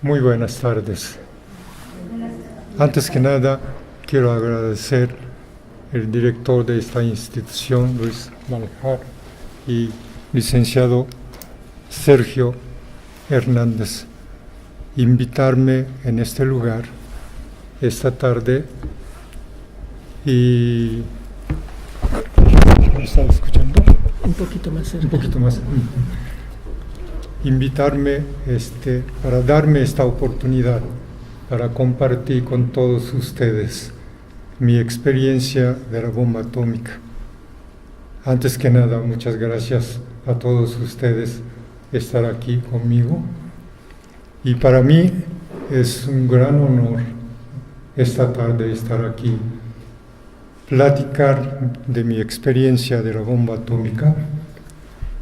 Muy buenas tardes. Antes que nada, quiero agradecer al director de esta institución, Luis Malhar, y licenciado Sergio Hernández, invitarme en este lugar esta tarde y... ¿Me están escuchando? Un poquito más cerca. Un poquito más. Invitarme para darme esta oportunidad para compartir con todos ustedes mi experiencia de la bomba atómica. Antes que nada, muchas gracias a todos ustedes estar aquí conmigo. Y para mí es un gran honor esta tarde estar aquí, platicar de mi experiencia de la bomba atómica,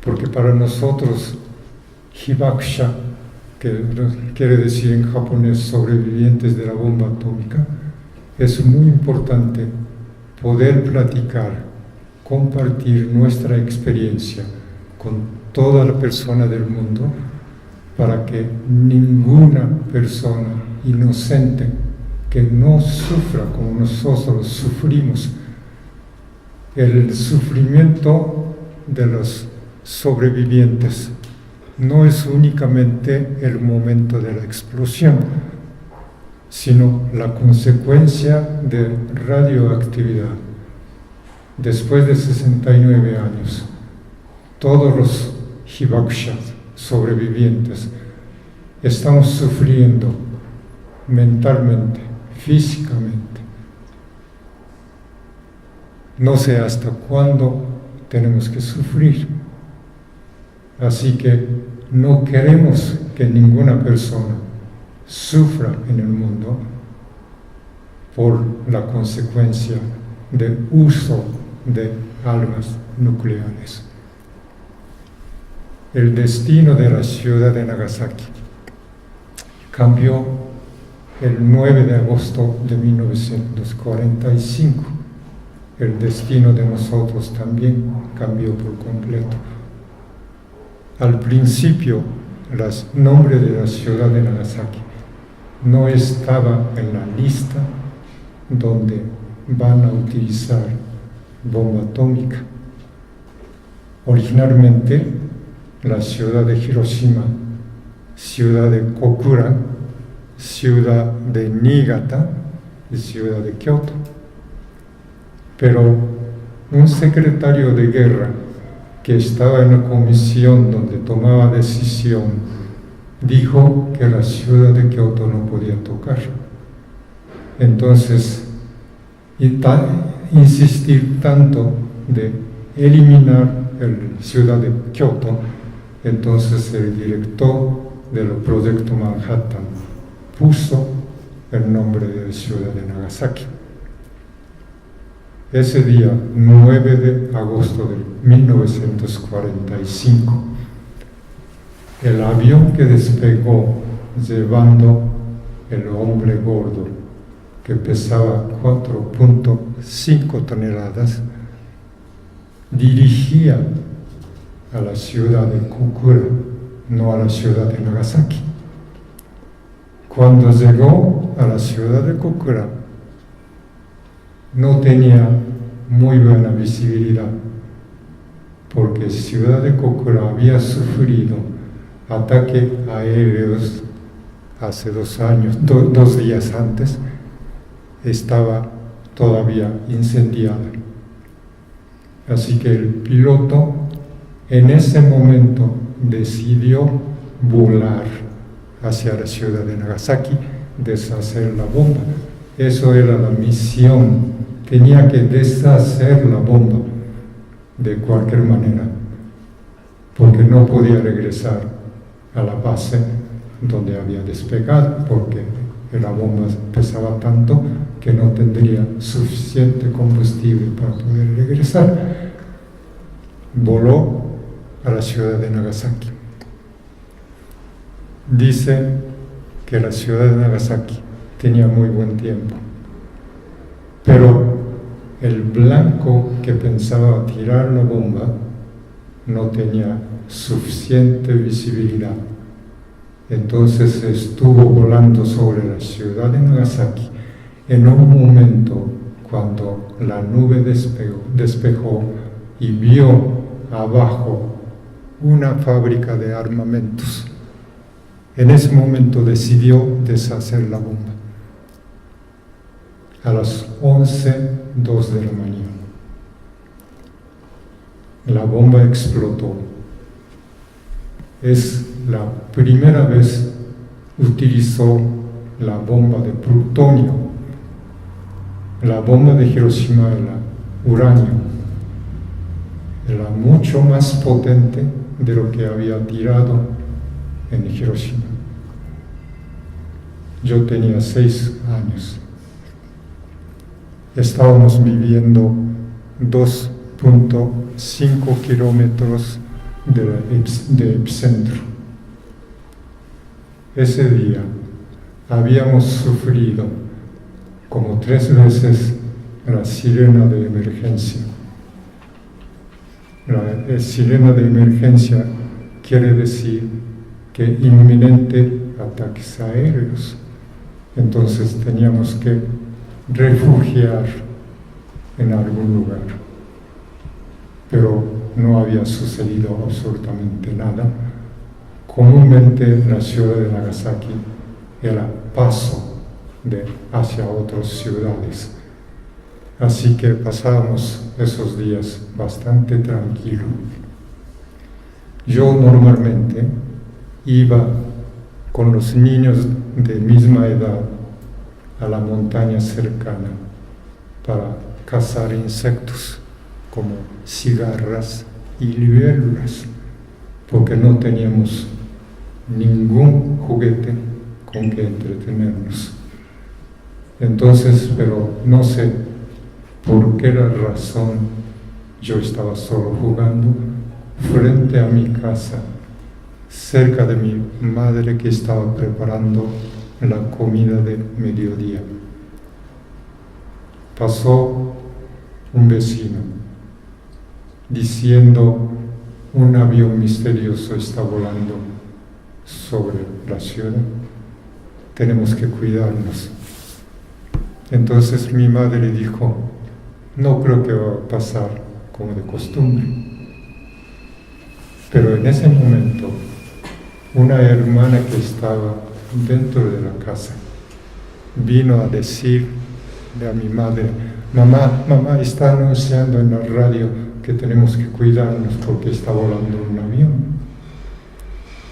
porque para nosotros Hibakusha, que quiere decir en japonés sobrevivientes de la bomba atómica, es muy importante poder platicar, compartir nuestra experiencia con toda la persona del mundo para que ninguna persona inocente que no sufra como nosotros sufrimos el sufrimiento de los sobrevivientes. No es únicamente el momento de la explosión, sino la consecuencia de radioactividad. Después de 69 años, todos los hibakushas sobrevivientes estamos sufriendo mentalmente, físicamente. No sé hasta cuándo tenemos que sufrir. Así que no queremos que ninguna persona sufra en el mundo por la consecuencia del uso de armas nucleares. El destino de la ciudad de Nagasaki cambió el 9 de agosto de 1945. El destino de nosotros también cambió por completo. Al principio, el nombre de la ciudad de Nagasaki no estaba en la lista donde van a utilizar bomba atómica. Originalmente, la ciudad de Hiroshima, ciudad de Kokura, ciudad de Niigata y ciudad de Kioto. Pero un secretario de guerra que estaba en la comisión donde tomaba decisión, dijo que la ciudad de Kioto no podía tocar. Entonces, insistir tanto de eliminar la ciudad de Kioto, entonces el director del proyecto Manhattan puso el nombre de la ciudad de Nagasaki. Ese día, 9 de agosto de 1945, el avión que despegó llevando el hombre gordo, que pesaba 4.5 toneladas, dirigía a la ciudad de Kokura, no a la ciudad de Nagasaki. Cuando llegó a la ciudad de Kokura, no tenía muy buena visibilidad, porque la ciudad de Kokura había sufrido ataques aéreos hace 2 años, 2 días antes, estaba todavía incendiada. Así que el piloto en ese momento decidió volar hacia la ciudad de Nagasaki, deshacer la bomba. Eso era la misión. Tenía que deshacer la bomba de cualquier manera, porque no podía regresar a la base donde había despegado, porque la bomba pesaba tanto que no tendría suficiente combustible para poder regresar. Voló a la ciudad de Nagasaki. Dice que la ciudad de Nagasaki tenía muy buen tiempo, pero el blanco que pensaba tirar la bomba no tenía suficiente visibilidad. Entonces estuvo volando sobre la ciudad de Nagasaki. En un momento, cuando la nube despejó y vio abajo una fábrica de armamentos, en ese momento decidió deshacer la bomba. A las 11:02 de la mañana, la bomba explotó. Es la primera vez que utilizó la bomba de plutonio. La bomba de Hiroshima era uranio. Era mucho más potente de lo que había tirado en Hiroshima. Yo tenía 6 años. Estábamos viviendo 2.5 kilómetros de epicentro. Ese día habíamos sufrido como 3 veces la sirena de emergencia. La sirena de emergencia quiere decir que inminente ataques aéreos. Entonces teníamos que refugiar en algún lugar. Pero no había sucedido absolutamente nada. Comúnmente la ciudad de Nagasaki era paso hacia otras ciudades. Así que pasábamos esos días bastante tranquilos. Yo normalmente iba con los niños de misma edad a la montaña cercana para cazar insectos como cigarras y libélulas, porque no teníamos ningún juguete con que entretenernos. Entonces, pero no sé por qué razón yo estaba solo jugando frente a mi casa, cerca de mi madre que estaba preparando la comida de mediodía. Pasó un vecino diciendo: un avión misterioso está volando sobre la ciudad, tenemos que cuidarnos. Entonces mi madre dijo: no creo que va a pasar como de costumbre. Pero en ese momento, una hermana que estaba dentro de la casa vino a decirle a mi madre: mamá, está anunciando en la radio que tenemos que cuidarnos porque está volando un avión.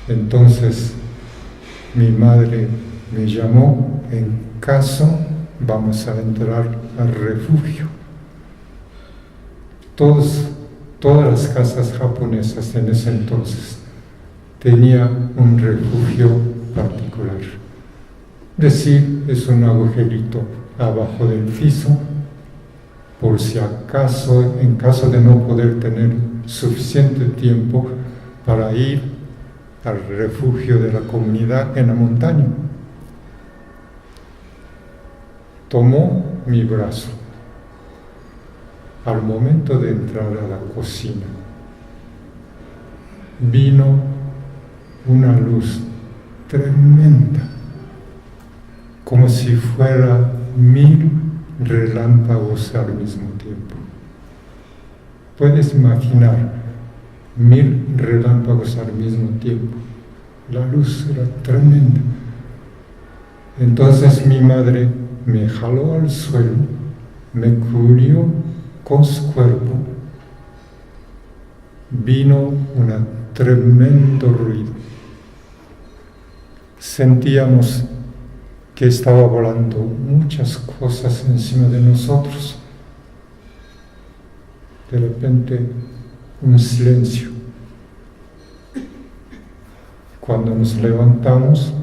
Entonces mi madre me llamó: en caso vamos a entrar al refugio. Todas las casas japonesas en ese entonces tenían un refugio particular. Decir, es un agujerito abajo del piso, por si acaso, en caso de no poder tener suficiente tiempo para ir al refugio de la comunidad en la montaña. Tomó mi brazo. Al momento de entrar a la cocina, vino una luz tremenda, como si fuera 1000 relámpagos al mismo tiempo. Puedes imaginar 1000 relámpagos al mismo tiempo. La luz era tremenda. Entonces mi madre me jaló al suelo, me cubrió con su cuerpo. Vino un tremendo ruido. Sentíamos que estaba volando muchas cosas encima de nosotros. De repente, un silencio. Cuando nos levantamos,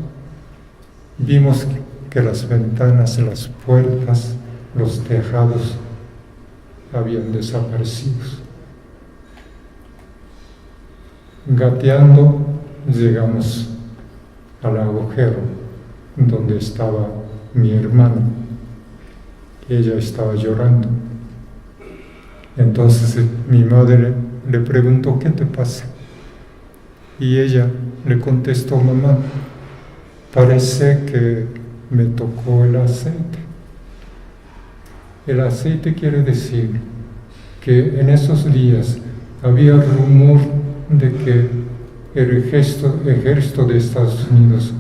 vimos que las ventanas, las puertas, los tejados habían desaparecido. Gateando llegamos al agujero donde estaba mi hermana. Ella estaba llorando. Entonces mi madre le preguntó: ¿qué te pasa? Y ella le contestó: mamá, parece que me tocó el aceite. El aceite quiere decir que en esos días había rumor de que el ejército de Estados Unidos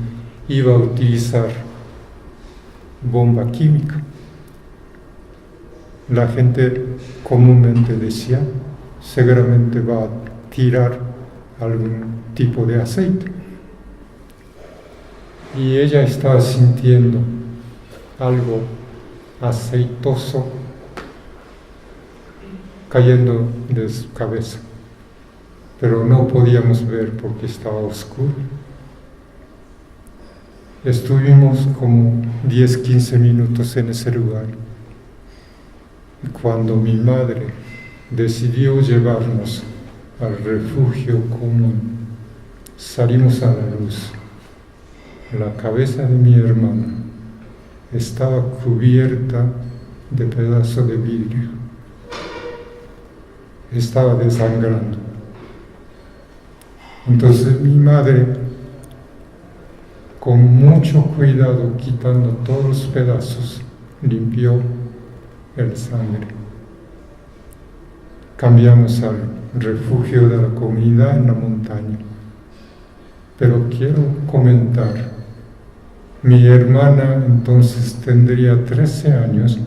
iba a utilizar bomba química. La gente comúnmente decía: seguramente va a tirar algún tipo de aceite. Y ella estaba sintiendo algo aceitoso cayendo de su cabeza, pero no podíamos ver porque estaba oscuro. Estuvimos como 10-15 minutos en ese lugar. Y cuando mi madre decidió llevarnos al refugio común, salimos a la luz. La cabeza de mi hermana estaba cubierta de pedazos de vidrio. Estaba desangrando. Entonces mi madre, con mucho cuidado, quitando todos los pedazos, limpió el sangre. Cambiamos al refugio de la comunidad en la montaña. Pero quiero comentar, mi hermana entonces tendría 13 años,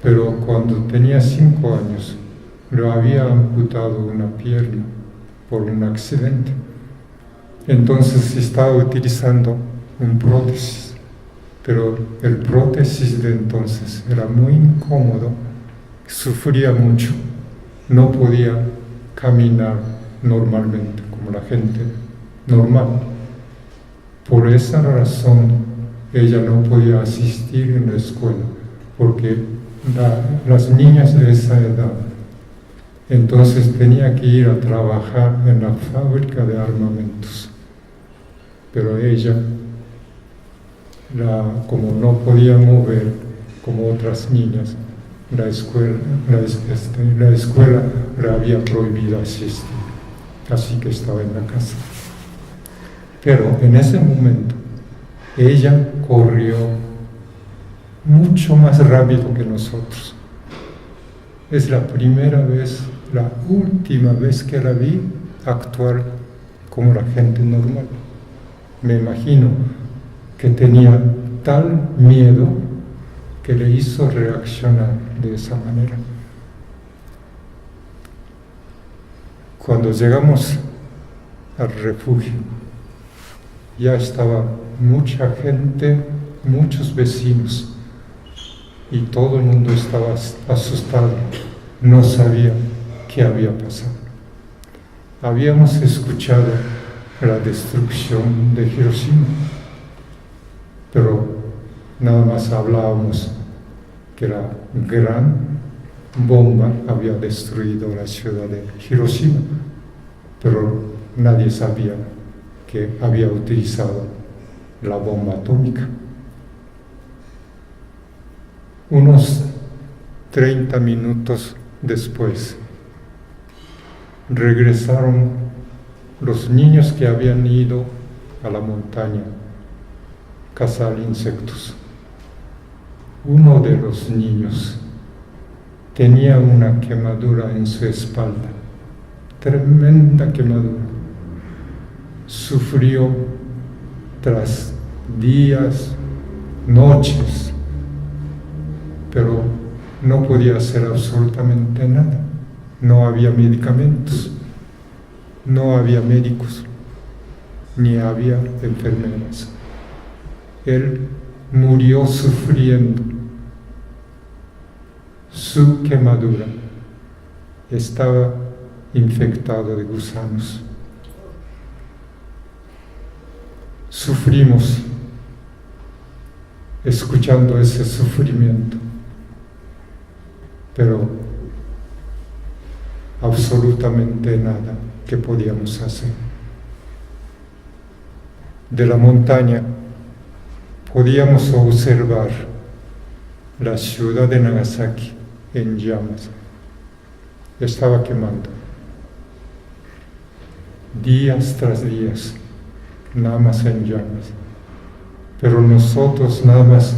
pero cuando tenía 5 años le había amputado una pierna por un accidente. Entonces estaba utilizando un prótesis, pero el prótesis de entonces era muy incómodo, sufría mucho, no podía caminar normalmente como la gente normal. Por esa razón ella no podía asistir en la escuela, porque las niñas de esa edad entonces tenía que ir a trabajar en la fábrica de armamentos. Pero ella, como no podía mover como otras niñas, la escuela le había prohibido asistir, así que estaba en la casa. Pero en ese momento ella corrió mucho más rápido que nosotros. Es la primera vez, la última vez que la vi actuar como la gente normal. Me imagino que tenía tal miedo que le hizo reaccionar de esa manera. Cuando llegamos al refugio, ya estaba mucha gente, muchos vecinos, y todo el mundo estaba asustado, no sabía qué había pasado. Habíamos escuchado la destrucción de Hiroshima, pero nada más hablábamos que la gran bomba había destruido la ciudad de Hiroshima, pero nadie sabía que había utilizado la bomba atómica. Unos 30 minutos después, regresaron los niños que habían ido a la montaña a cazar insectos. Uno de los niños tenía una quemadura en su espalda, tremenda quemadura. Sufrió tras días, noches, pero no podía hacer absolutamente nada. No había medicamentos, no había médicos, ni había enfermeras. Él murió sufriendo. Su quemadura estaba infectada de gusanos. Sufrimos escuchando ese sufrimiento, pero absolutamente nada que podíamos hacer. De la montaña podíamos observar la ciudad de Nagasaki en llamas. Estaba quemando. Días tras días, nada más en llamas. Pero nosotros nada más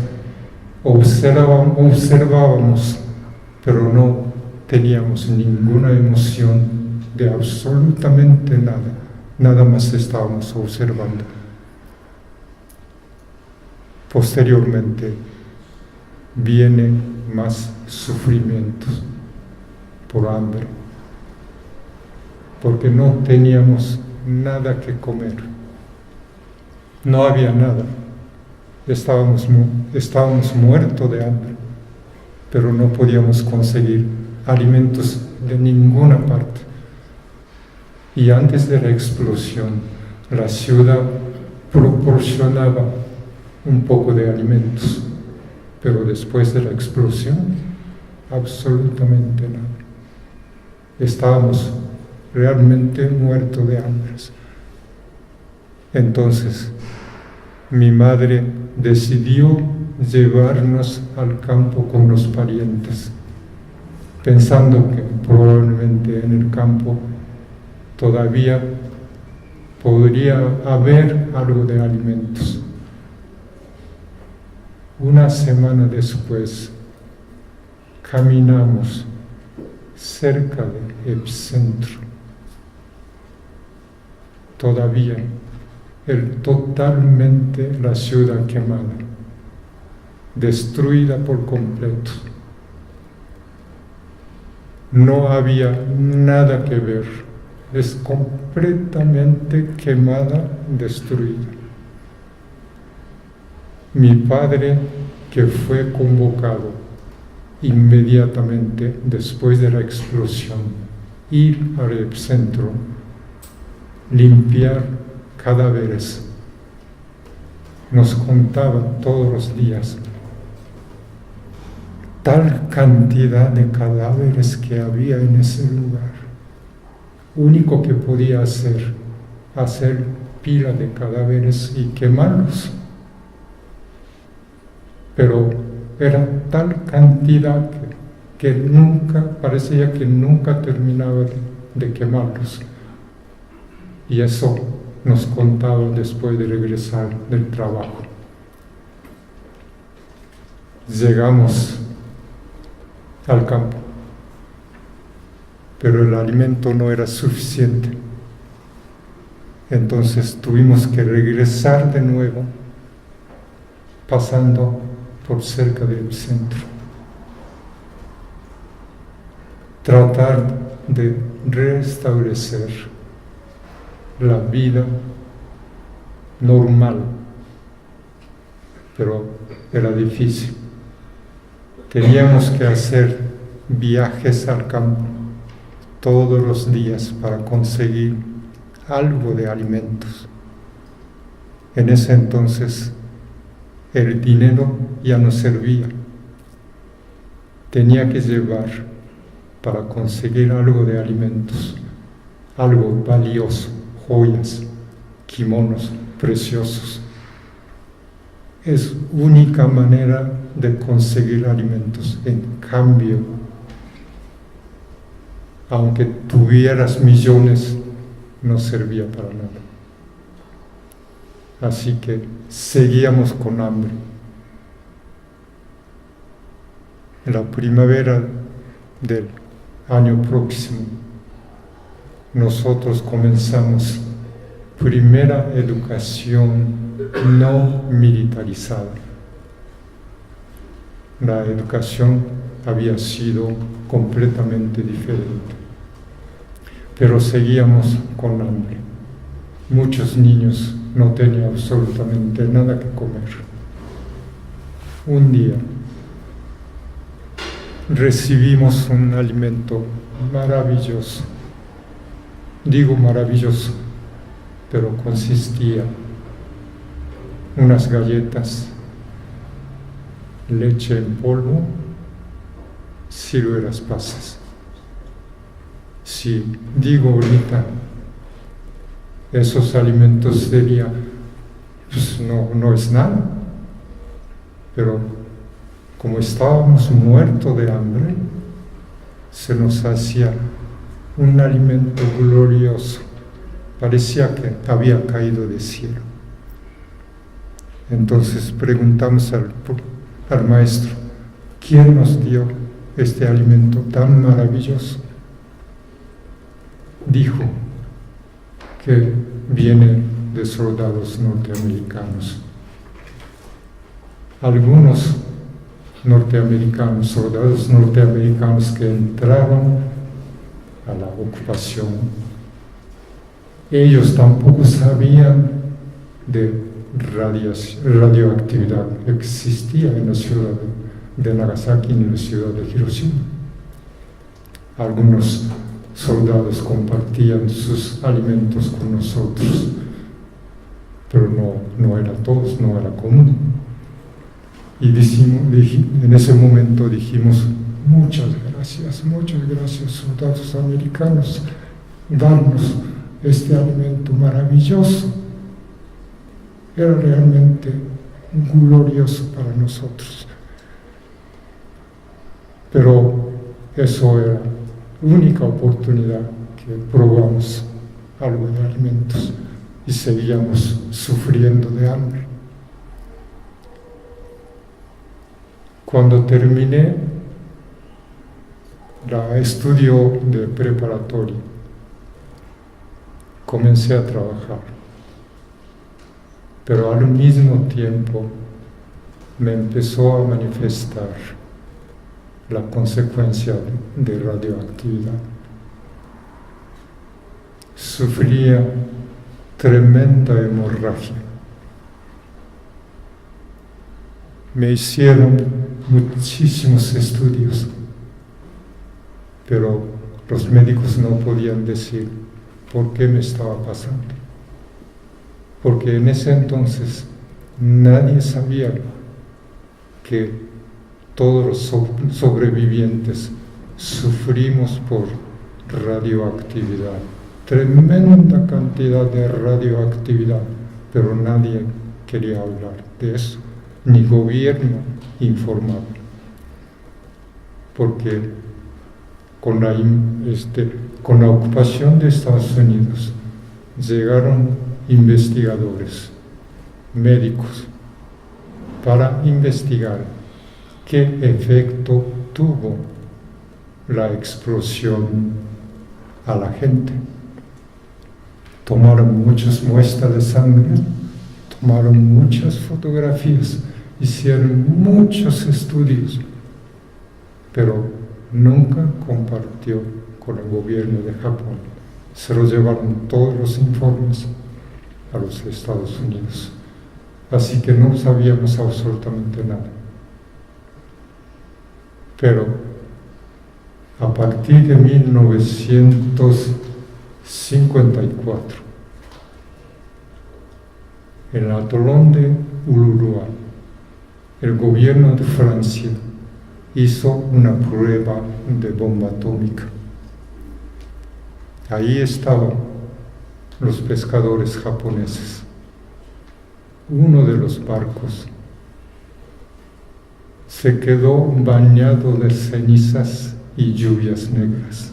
observábamos, pero no teníamos ninguna emoción de absolutamente nada. Nada más estábamos observando. Posteriormente vienen más sufrimientos por hambre, porque no teníamos nada que comer, no había nada, estábamos muertos de hambre, pero no podíamos conseguir alimentos de ninguna parte. Y antes de la explosión, la ciudad proporcionaba un poco de alimentos, pero después de la explosión, absolutamente nada. Estábamos realmente muertos de hambre. Entonces, mi madre decidió llevarnos al campo con los parientes, pensando que probablemente en el campo todavía podría haber algo de alimentos. Una semana después, caminamos cerca del epicentro. Todavía totalmente la ciudad quemada, destruida por completo. No había nada que ver, es completamente quemada, destruida. Mi padre, que fue convocado inmediatamente después de la explosión, ir al epicentro, limpiar cadáveres, nos contaban todos los días tal cantidad de cadáveres que había en ese lugar. Único que podía hacer pila de cadáveres y quemarlos. Pero era tal cantidad que parecía que nunca terminaba de quemarlos. Y eso nos contaban después de regresar del trabajo. Llegamos al campo, pero el alimento no era suficiente. Entonces tuvimos que regresar de nuevo, pasando por cerca del centro. Tratar de restablecer la vida normal, pero era difícil. Teníamos que hacer viajes al campo todos los días para conseguir algo de alimentos. En ese entonces el dinero ya no servía. Tenía que llevar para conseguir algo de alimentos, algo valioso, joyas, kimonos preciosos. Es única manera de conseguir alimentos. En cambio, aunque tuvieras millones, no servía para nada. Así que seguíamos con hambre. En la primavera del año próximo, nosotros comenzamos primera educación no militarizada. La educación había sido completamente diferente, pero seguíamos con hambre. Muchos niños no tenían absolutamente nada que comer. Un día recibimos un alimento maravilloso. Digo maravilloso, pero consistía unas galletas leche en polvo, ciruelas pasas. Si digo ahorita, esos alimentos sería, pues no es nada, pero como estábamos muertos de hambre, se nos hacía un alimento glorioso, parecía que había caído del cielo. Entonces preguntamos al maestro, ¿quién nos dio este alimento tan maravilloso? Dijo que viene de soldados norteamericanos. Algunos norteamericanos, soldados norteamericanos que entraron a la ocupación, ellos tampoco sabían de radioactividad que existía en la ciudad de Nagasaki y en la ciudad de Hiroshima. Algunos soldados compartían sus alimentos con nosotros, pero no era todos, no era común. Y en ese momento dijimos, muchas gracias, soldados americanos, darnos este alimento maravilloso. Era realmente glorioso para nosotros. Pero eso era la única oportunidad que probamos algo de alimentos y seguíamos sufriendo de hambre. Cuando terminé el estudio de preparatoria, comencé a trabajar, pero al mismo tiempo me empezó a manifestar la consecuencia de radioactividad. Sufría tremenda hemorragia. Me hicieron muchísimos estudios, pero los médicos no podían decir por qué me estaba pasando. Porque en ese entonces nadie sabía que todos los sobrevivientes sufrimos por radioactividad, tremenda cantidad de radioactividad, pero nadie quería hablar de eso, ni gobierno informaba, porque con la ocupación de Estados Unidos llegaron investigadores, médicos, para investigar qué efecto tuvo la explosión a la gente. Tomaron muchas muestras de sangre, tomaron muchas fotografías, hicieron muchos estudios, pero nunca compartió con el gobierno de Japón. Se lo llevaron todos los informes a los Estados Unidos. Así que no sabíamos absolutamente nada. Pero a partir de 1954, en el atolón de Uluru, el gobierno de Francia hizo una prueba de bomba atómica. Ahí estaban los pescadores japoneses. Uno de los barcos se quedó bañado de cenizas y lluvias negras.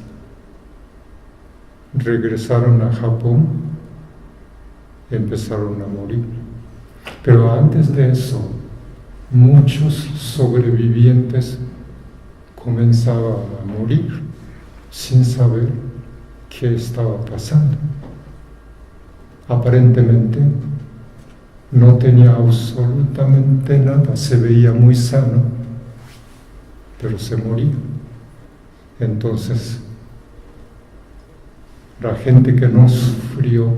Regresaron a Japón, empezaron a morir. Pero antes de eso, muchos sobrevivientes comenzaban a morir sin saber qué estaba pasando. Aparentemente no tenía absolutamente nada, se veía muy sano, pero se moría. Entonces, la gente que no sufrió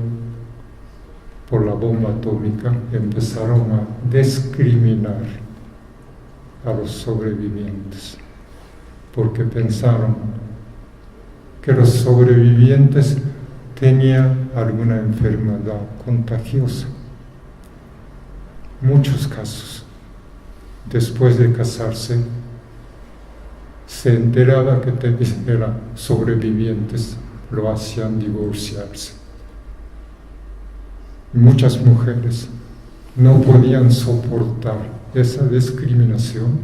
por la bomba atómica empezaron a discriminar a los sobrevivientes, porque pensaron que los sobrevivientes tenían alguna enfermedad contagiosa. Muchos casos. después de casarse, se enteraba que eran sobrevivientes, lo hacían divorciarse. Muchas mujeres no podían soportar esa discriminación,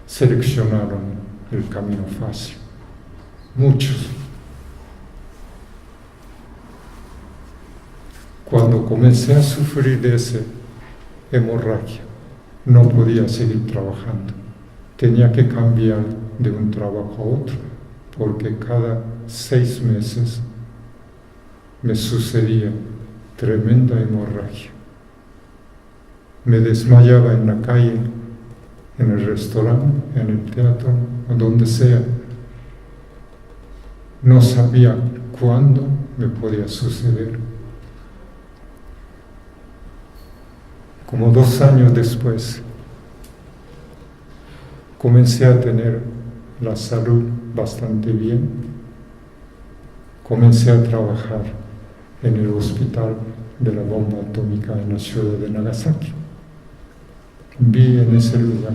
seleccionaron el camino fácil. Muchos. Cuando comencé a sufrir de esa hemorragia, no podía seguir trabajando. Tenía que cambiar de un trabajo a otro, porque cada 6 meses me sucedía tremenda hemorragia. Me desmayaba en la calle, en el restaurante, en el teatro, o donde sea. No sabía cuándo me podía suceder. Como 2 años después, comencé a tener la salud bastante bien. Comencé a trabajar en el hospital de la bomba atómica en la ciudad de Nagasaki. Vi en ese lugar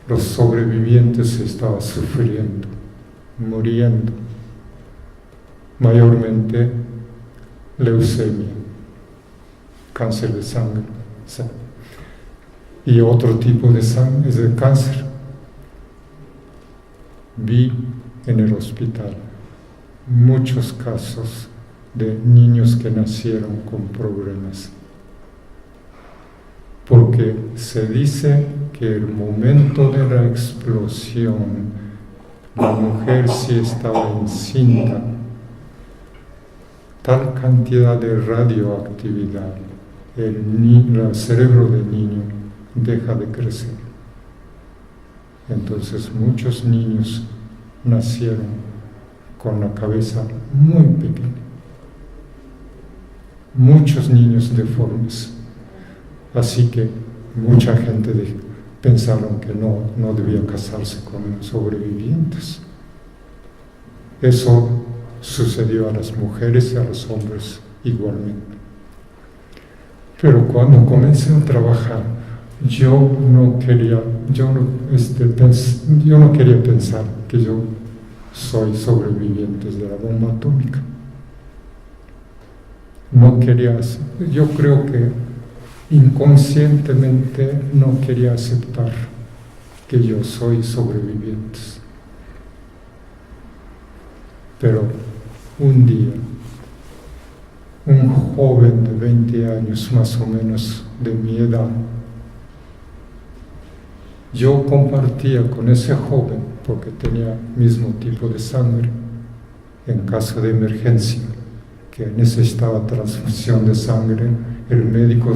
los sobrevivientes estaban sufriendo, muriendo, mayormente leucemia, cáncer de sangre, y otro tipo de cáncer. Vi en el hospital muchos casos de niños que nacieron con problemas, porque se dice que el momento de la explosión, la mujer sí estaba encinta, tal cantidad de radioactividad, el cerebro del niño deja de crecer. Entonces muchos niños nacieron con la cabeza muy pequeña, muchos niños deformes. Así que mucha gente pensaron que no debía casarse con sobrevivientes. Eso sucedió a las mujeres y a los hombres igualmente. Pero cuando comencé a trabajar, yo no quería pensar que yo soy sobreviviente de la bomba atómica. No quería, yo creo que inconscientemente no quería aceptar que yo soy sobreviviente. Pero un día, un joven de 20 años más o menos de mi edad, yo compartía con ese joven, porque tenía mismo tipo de sangre, en caso de emergencia, que necesitaba transfusión de sangre, el médico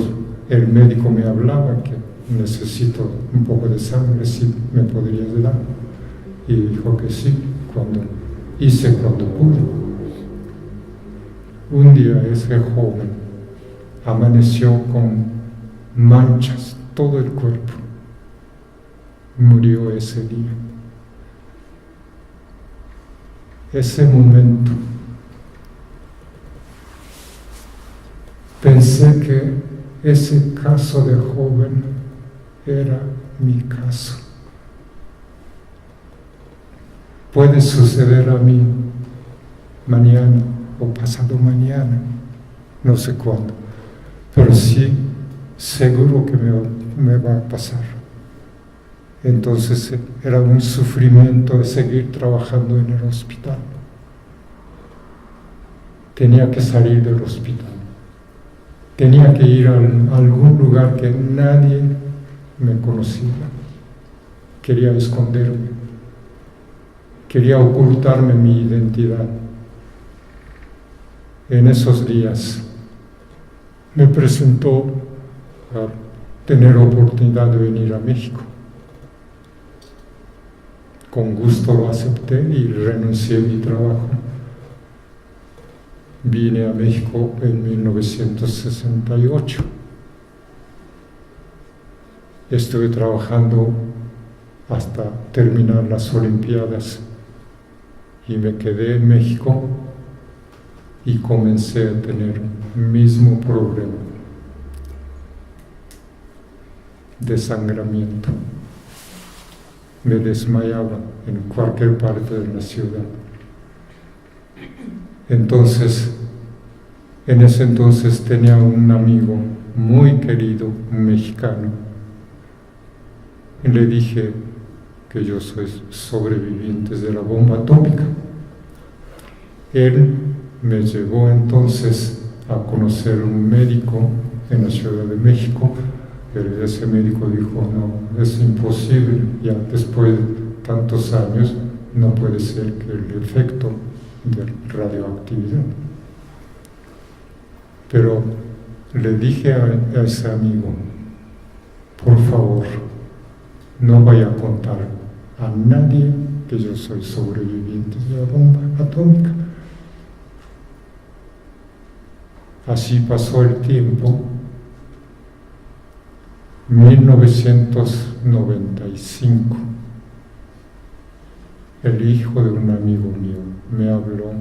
me hablaba que necesito un poco de sangre, si me podrías dar. Y dijo que sí, cuando pude. Un día ese joven amaneció con manchas todo el cuerpo. Murió ese día. Ese momento pensé que ese caso de joven era mi caso. Puede suceder a mí mañana o pasado mañana, no sé cuándo, pero sí, seguro que me va a pasar. Entonces era un sufrimiento de seguir trabajando en el hospital. Tenía que salir del hospital. Tenía que ir a algún lugar que nadie me conocía. Quería esconderme. Quería ocultarme mi identidad. En esos días me presentó a tener oportunidad de venir a México. Con gusto lo acepté y renuncié a mi trabajo. Vine a México en 1968. Estuve trabajando hasta terminar las Olimpiadas y me quedé en México y comencé a tener el mismo problema. desangramiento. Me desmayaba en cualquier parte de la ciudad. Entonces, en ese entonces tenía un amigo muy querido, un mexicano, y le dije que yo soy sobreviviente de la bomba atómica. Él me llevó entonces a conocer un médico en la Ciudad de México, pero ese médico dijo, no, es imposible, ya después de tantos años no puede ser que el efecto de radioactividad. Pero le dije a ese amigo, por favor, no vaya a contar a nadie que yo soy sobreviviente de la bomba atómica. Así pasó el tiempo. 1995, el hijo de un amigo mío me habló,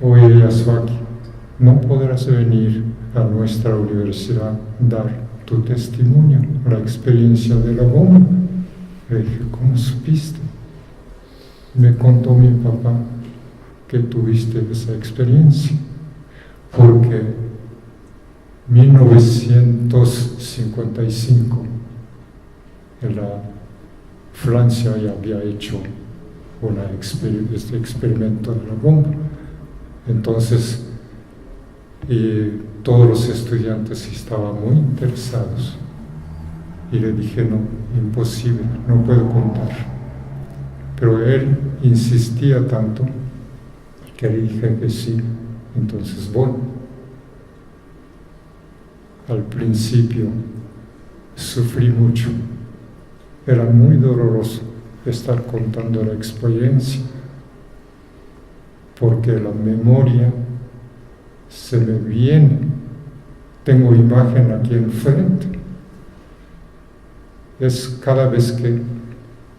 oye Yasuaki, no podrás venir a nuestra universidad a dar tu testimonio, la experiencia de la bomba. Le dije, ¿cómo supiste? Me contó mi papá que tuviste esa experiencia, porque 1955 Francia ya había hecho este experimento de la bomba. Entonces, todos los estudiantes estaban muy interesados. Y le dije, no, imposible, no puedo contar. Pero él insistía tanto que le dije que sí, entonces voy. Al principio sufrí mucho, era muy doloroso estar contando la experiencia, porque la memoria se me viene, tengo imagen aquí enfrente. Es cada vez que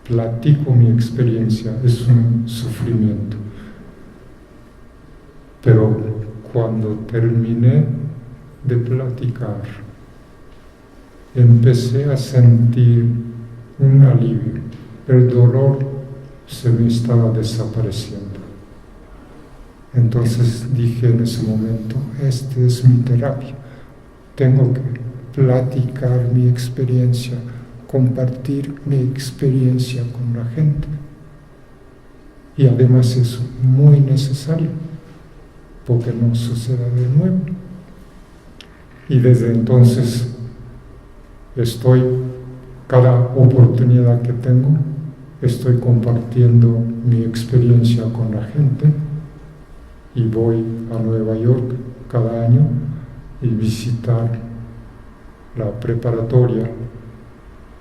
platico mi experiencia, es un sufrimiento. Pero cuando terminé de platicar, empecé a sentir un alivio. El dolor se me estaba desapareciendo. Entonces dije en ese momento, esta es mi terapia. Tengo que platicar mi experiencia, compartir mi experiencia con la gente. Y además es muy necesario, porque no suceda de nuevo. Y desde entonces cada oportunidad que tengo, estoy compartiendo mi experiencia con la gente, y voy a Nueva York cada año y visitar la preparatoria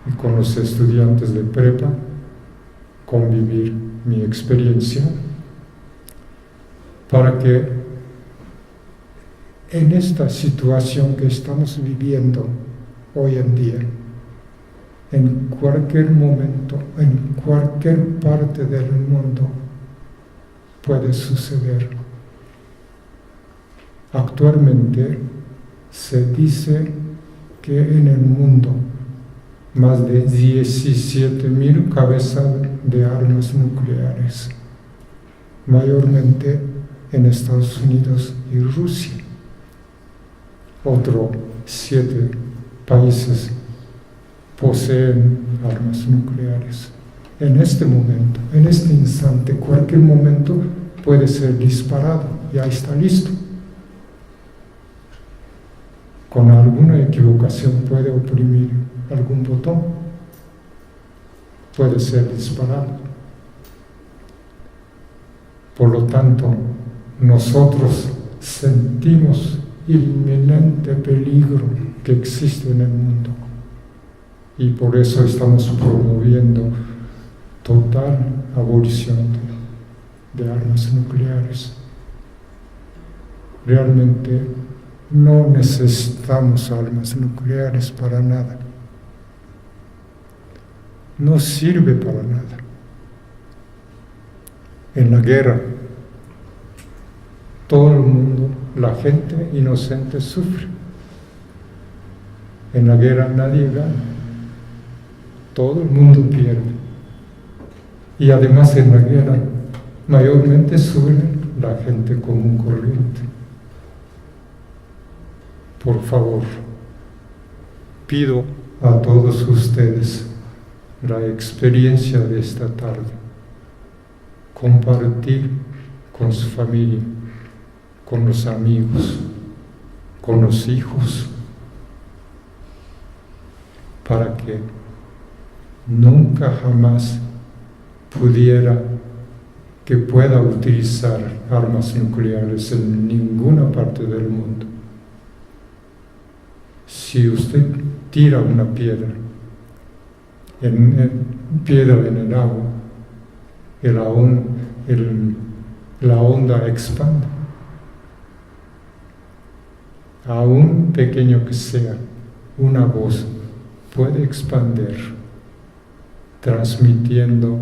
y con los estudiantes de prepa, convivir mi experiencia, para que en esta situación que estamos viviendo hoy en día, en cualquier momento, en cualquier parte del mundo, puede suceder. Actualmente se dice que en el mundo más de 17,000 cabezas de armas nucleares, mayormente en Estados Unidos y Rusia. Otros 7 países poseen armas nucleares. En este momento, en este instante, cualquier momento puede ser disparado, ya está listo. Con alguna equivocación puede oprimir algún botón, puede ser disparado. Por lo tanto, nosotros sentimos el inminente peligro que existe en el mundo, y por eso estamos promoviendo total abolición de armas nucleares. Realmente no necesitamos armas nucleares para nada. No sirve para nada. En la guerra, todo el mundo, la gente inocente sufre. En la guerra nadie gana, todo el mundo pierde. Y además en la guerra mayormente sufre la gente común corriente. Por favor, pido a todos ustedes la experiencia de esta tarde, compartir con su familia, con los amigos, con los hijos, para que nunca jamás pueda utilizar armas nucleares en ninguna parte del mundo. Si usted tira una piedra en el agua, la onda expande. Aún pequeño que sea, una voz puede expandir, transmitiendo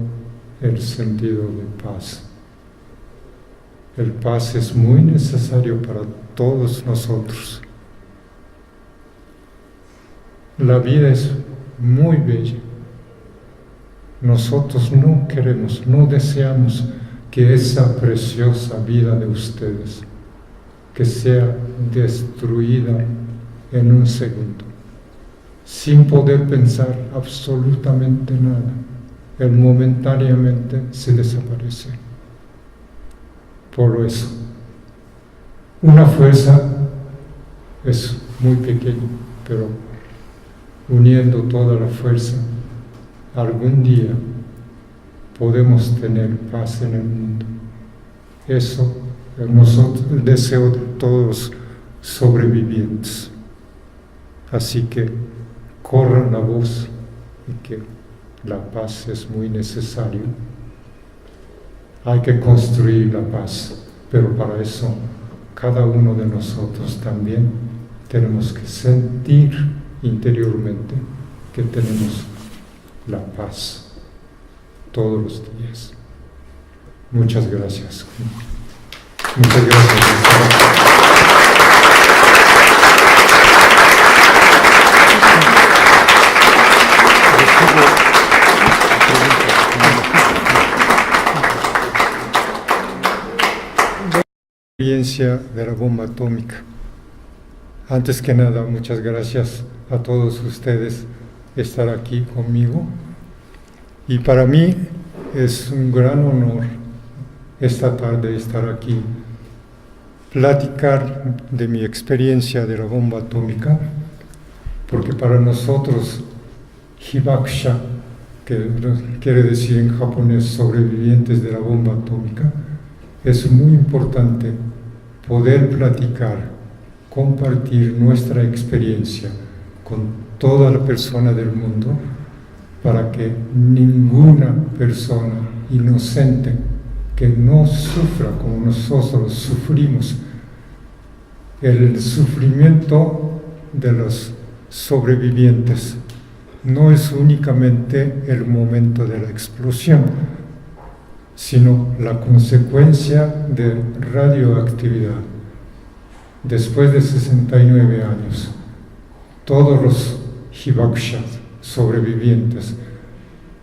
el sentido de paz. El paz es muy necesario para todos nosotros. La vida es muy bella. Nosotros no queremos, no deseamos que esa preciosa vida de ustedes que sea destruida en un segundo, sin poder pensar absolutamente nada. Él momentáneamente se desaparece. Por eso, una fuerza es muy pequeña, pero uniendo toda la fuerza, algún día podemos tener paz en el mundo. Eso es el deseo de todos los sobrevivientes. Así que corran la voz y que la paz es muy necesaria. Hay que construir la paz, pero para eso cada uno de nosotros también tenemos que sentir interiormente que tenemos la paz todos los días. Muchas gracias. Muchas gracias. Experiencia de la bomba atómica. Antes que nada, muchas gracias a todos ustedes estar aquí conmigo. Y para mí es un gran honor esta tarde estar aquí, platicar de mi experiencia de la bomba atómica, porque para nosotros, Hibakusha, que quiere decir en japonés sobrevivientes de la bomba atómica, es muy importante poder platicar, compartir nuestra experiencia con toda la persona del mundo para que ninguna persona inocente que no sufra como nosotros sufrimos. El sufrimiento de los sobrevivientes no es únicamente el momento de la explosión, sino la consecuencia de radioactividad. Después de 69 años, todos los hibakushas sobrevivientes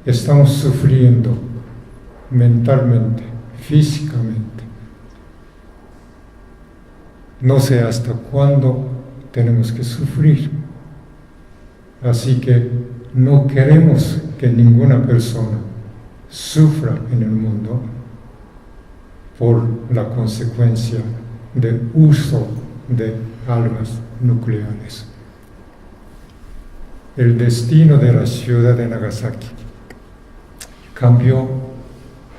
estamos sufriendo mentalmente, físicamente. No sé hasta cuándo tenemos que sufrir. Así que no queremos que ninguna persona sufra en el mundo por la consecuencia del uso de armas nucleares. El destino de la ciudad de Nagasaki cambió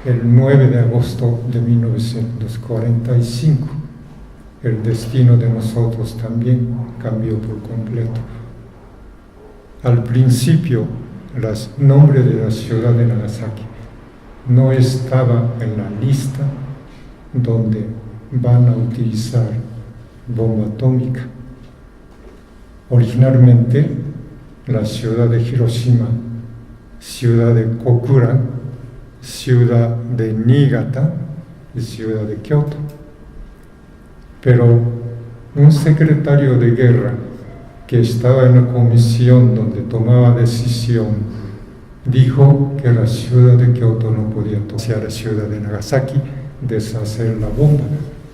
el 9 de agosto de 1945. El destino de nosotros también cambió por completo. Al principio, el nombre de la ciudad de Nagasaki no estaba en la lista donde van a utilizar bomba atómica. Originalmente, la ciudad de Hiroshima, ciudad de Kokura, ciudad de Niigata y ciudad de Kioto. Pero un secretario de guerra que estaba en la comisión donde tomaba decisión, dijo que la ciudad de Kioto no podía tocar a la ciudad de Nagasaki, deshacer la bomba.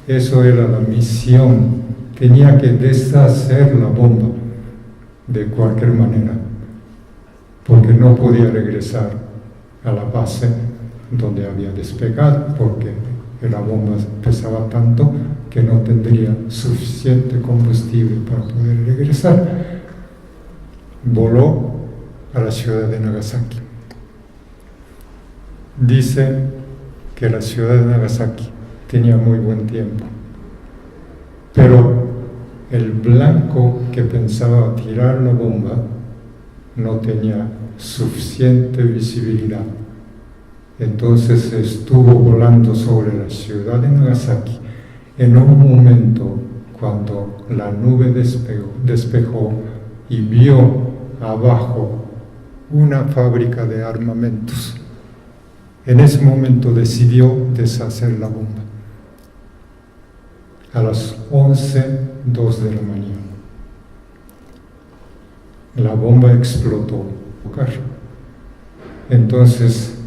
Eso era la misión, tenía que deshacer la bomba de cualquier manera, porque no podía regresar a la base donde había despegado, porque la bomba pesaba tanto que no tendría suficiente combustible para poder regresar. Voló a la ciudad de Nagasaki. Dice que la ciudad de Nagasaki tenía muy buen tiempo, pero el blanco que pensaba tirar la bomba no tenía suficiente visibilidad. Entonces estuvo volando sobre la ciudad de Nagasaki. En un momento, cuando la nube despejó y vio abajo una fábrica de armamentos, en ese momento decidió deshacer la bomba. A las 11:02 de la mañana, la bomba explotó. Entonces,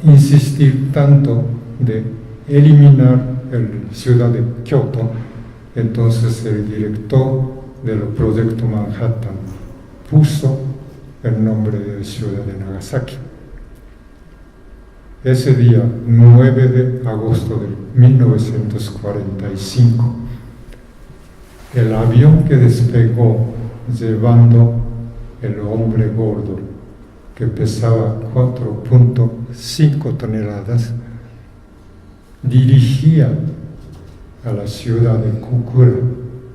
insistir tanto de eliminar la ciudad de Kioto, entonces el director del proyecto Manhattan puso el nombre de la ciudad de Nagasaki. Ese día, 9 de agosto de 1945, el avión que despegó llevando el hombre gordo, que pesaba 4.5 toneladas, dirigía a la ciudad de Kokura,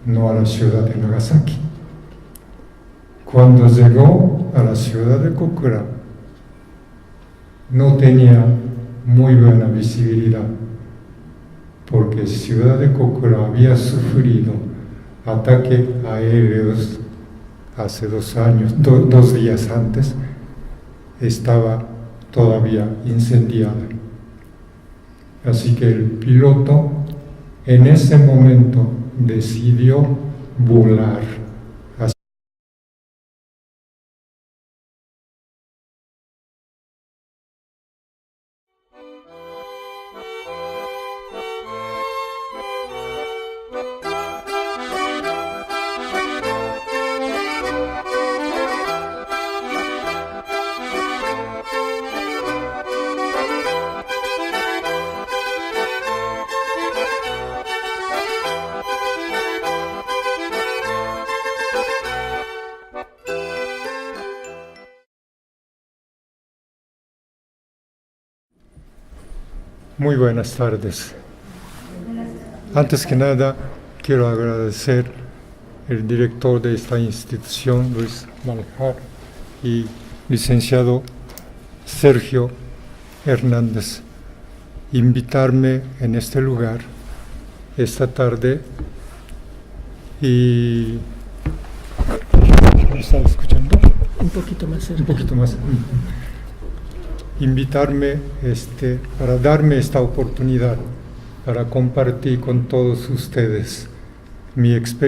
no a la ciudad de Nagasaki. Cuando llegó a la ciudad de Kokura, no tenía muy buena visibilidad, porque la ciudad de Kokura había sufrido ataques aéreos hace 2 años, 2 días antes, estaba todavía incendiada. Así que el piloto en ese momento decidió volar. Muy buenas tardes. Antes que nada, quiero agradecer al director de esta institución, Luis Malhar, y licenciado Sergio Hernández, invitarme en este lugar esta tarde. Y ¿me están escuchando? Un poquito más cerca. Un poquito más. Invitarme para darme esta oportunidad para compartir con todos ustedes mi experiencia.